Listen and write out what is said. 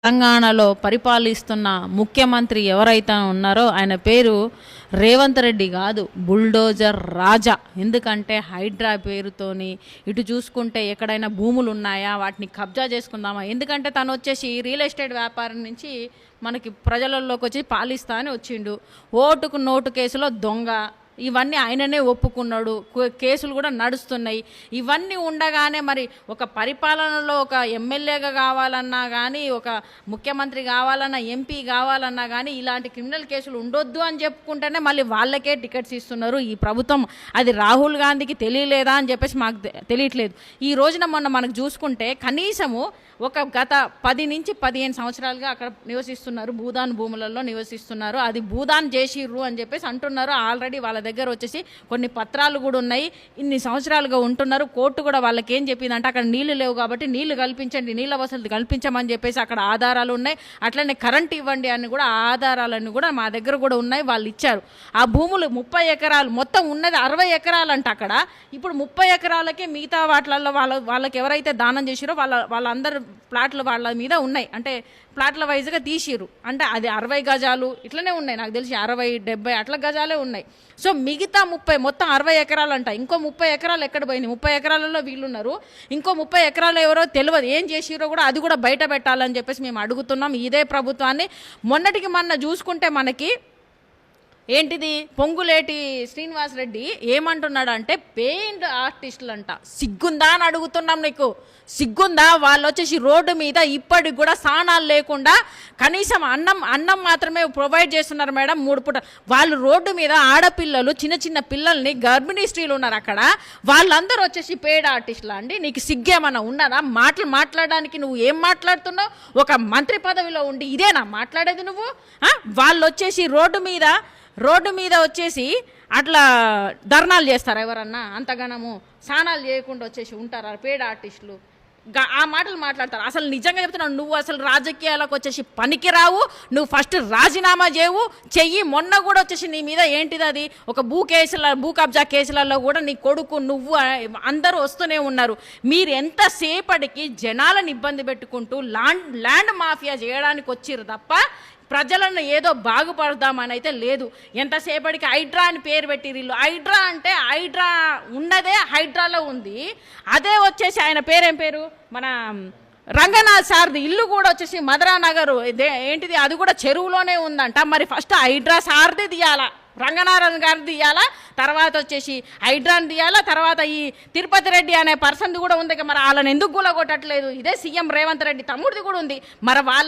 తెలంగాణలో పరిపాలిస్తున్న ముఖ్యమంత్రి ఎవరైతే ఉన్నారో ఆయన పేరు రేవంత్ రెడ్డి కాదు, బుల్డోజర్ రాజా. ఎందుకంటే హైడ్రా పేరుతోని ఇటు చూసుకుంటే ఎక్కడైనా భూములు ఉన్నాయా వాటిని కబ్జా చేసుకుందామా, ఎందుకంటే తను వచ్చేసి రియల్ ఎస్టేట్ వ్యాపారం నుంచి మనకి ప్రజలలోకి వచ్చి పాలిస్తా అని వచ్చిండు. ఓటుకు నోటు కేసులో దొంగ, ఇవన్నీ ఆయననే ఒప్పుకున్నాడు, కేసులు కూడా నడుస్తున్నాయి. ఇవన్నీ ఉండగానే మరి ఒక పరిపాలనలో ఒక ఎమ్మెల్యేగా కావాలన్నా కానీ, ఒక ముఖ్యమంత్రి కావాలన్నా, ఎంపీ కావాలన్నా కానీ ఇలాంటి క్రిమినల్ కేసులు ఉండొద్దు అని చెప్పుకుంటేనే మళ్ళీ వాళ్ళకే టికెట్స్ ఇస్తున్నారు ఈ ప్రభుత్వం. అది రాహుల్ గాంధీకి తెలియలేదా అని చెప్పేసి మాకు తెలియట్లేదు. ఈ రోజున మొన్న మనకు చూసుకుంటే కనీసము ఒక గత 10 నుంచి 15 సంవత్సరాలుగా అక్కడ నివసిస్తున్నారు, భూదాన్ భూములలో నివసిస్తున్నారు. అది భూదాన్ చేసిర్రు అని చెప్పేసి అంటున్నారు. ఆల్రెడీ వాళ్ళ దగ్గర వచ్చేసి కొన్ని పత్రాలు కూడా ఉన్నాయి. ఇన్ని సంవత్సరాలుగా ఉంటున్నారు. కోర్టు కూడా వాళ్ళకి ఏం చెప్పిందంటే అక్కడ నీళ్లు లేవు కాబట్టి నీళ్లు కల్పించండి, నీళ్ళ వసతి కల్పించమని చెప్పేసి అక్కడ ఆధారాలు ఉన్నాయి. అట్లనే కరెంట్ ఇవ్వండి అని కూడా ఆధారాలన్నీ కూడా మా దగ్గర కూడా ఉన్నాయి, వాళ్ళు ఇచ్చారు. ఆ భూములు 30 ఎకరాలు, మొత్తం ఉన్నది 60 ఎకరాలు అంట అక్కడ. ఇప్పుడు 30 ఎకరాలకే మిగతా వాటిలలో వాళ్ళకి ఎవరైతే దానం చేసిరో వాళ్ళందరూ ప్లాట్లు వాళ్ళ మీద ఉన్నాయి, అంటే ప్లాట్ల వైజ్గా తీసిరు. అంటే అది 60 గజాలు ఇట్లనే ఉన్నాయి, నాకు తెలిసి 60, 70 అట్లా గజాలే ఉన్నాయి. సో మిగతా 30, మొత్తం 60 ఎకరాలు అంట. ఇంకో 30 ఎకరాలు ఎక్కడ పోయింది? 30 ఎకరాలలో వీళ్ళున్నారు, ఇంకో 30 ఎకరాలు ఎవరో తెలియదు, ఏం చేసిరో కూడా అది కూడా బయట పెట్టాలని చెప్పేసి మేము అడుగుతున్నాం ఇదే ప్రభుత్వాన్ని. మొన్నటికి మొన్న చూసుకుంటే మనకి ఏంటిది, పొంగులేటి శ్రీనివాసరెడ్డి ఏమంటున్నాడు అంటే పెయింట్ ఆర్టిస్టులు అంట. సిగ్గుందా అని అడుగుతున్నాం, నీకు సిగ్గుందా? వాళ్ళు వచ్చేసి రోడ్డు మీద ఇప్పటికి కూడా స్నానాలు లేకుండా కనీసం అన్నం మాత్రమే ప్రొవైడ్ చేస్తున్నారు మేడం 3 పూట. వాళ్ళు రోడ్డు మీద ఆడపిల్లలు, చిన్న చిన్న పిల్లల్ని, గర్భిణీ స్త్రీలు ఉన్నారు అక్కడ. వాళ్ళందరూ వచ్చేసి పెయిడ్ ఆర్టిస్టులు అండి. నీకు సిగ్గేమన్నా ఉన్నదా? మాట్లాడడానికి నువ్వు ఏం మాట్లాడుతున్నావు? ఒక మంత్రి పదవిలో ఉండి ఇదేనా మాట్లాడేది నువ్వు? వాళ్ళు వచ్చేసి రోడ్డు మీద వచ్చేసి అట్లా ధర్నాలు చేస్తారు ఎవరన్నా? అంతగానము స్నానాలు చేయకుండా వచ్చేసి ఉంటారా పేడ ఆర్టిస్టులు? ఆ మాటలు మాట్లాడతారు. అసలు నిజంగా చెప్తున్నావు, నువ్వు అసలు రాజకీయాలకు వచ్చేసి పనికిరావు. నువ్వు ఫస్ట్ రాజీనామా చెయ్యి. మొన్న కూడా వచ్చేసి నీ మీద ఏంటిది అది ఒక భూ కబ్జా కేసులలో కూడా నీ కొడుకు, నువ్వు అందరూ వస్తూనే ఉన్నారు. మీరు ఎంతసేపటికి జనాలను ఇబ్బంది పెట్టుకుంటూ ల్యాండ్ మాఫియా చేయడానికి వచ్చిర్రు తప్ప ప్రజలను ఏదో బాగుపడదామని అయితే లేదు. ఎంతసేపటికి హైడ్రా అని పేరు పెట్టి వీళ్ళు. హైడ్రా అంటే హైడ్రా ఉన్నదే హైడ్రాలో ఉంది. అదే వచ్చేసి ఆయన పేరేం పేరు, మన రంగనాథ్ సార్ది ఇల్లు కూడా వచ్చేసి మధురానగర్ ఏంటిది, అది కూడా చెరువులోనే ఉందంట. మరి ఫస్ట్ హైడ్రా సార్ది తీయాలా, రంగనాథన్ గారిది తీయాలా, తర్వాత వచ్చేసి హైడ్రాన్ తీయాలా, తర్వాత ఈ తిరుపతి రెడ్డి అనే పర్సన్ది కూడా ఉంది. మరి వాళ్ళని ఎందుకు గులగొట్టట్లేదు? ఇదే సీఎం రేవంత్ రెడ్డి తమ్ముడిది కూడా ఉంది. మరి వాళ్ళ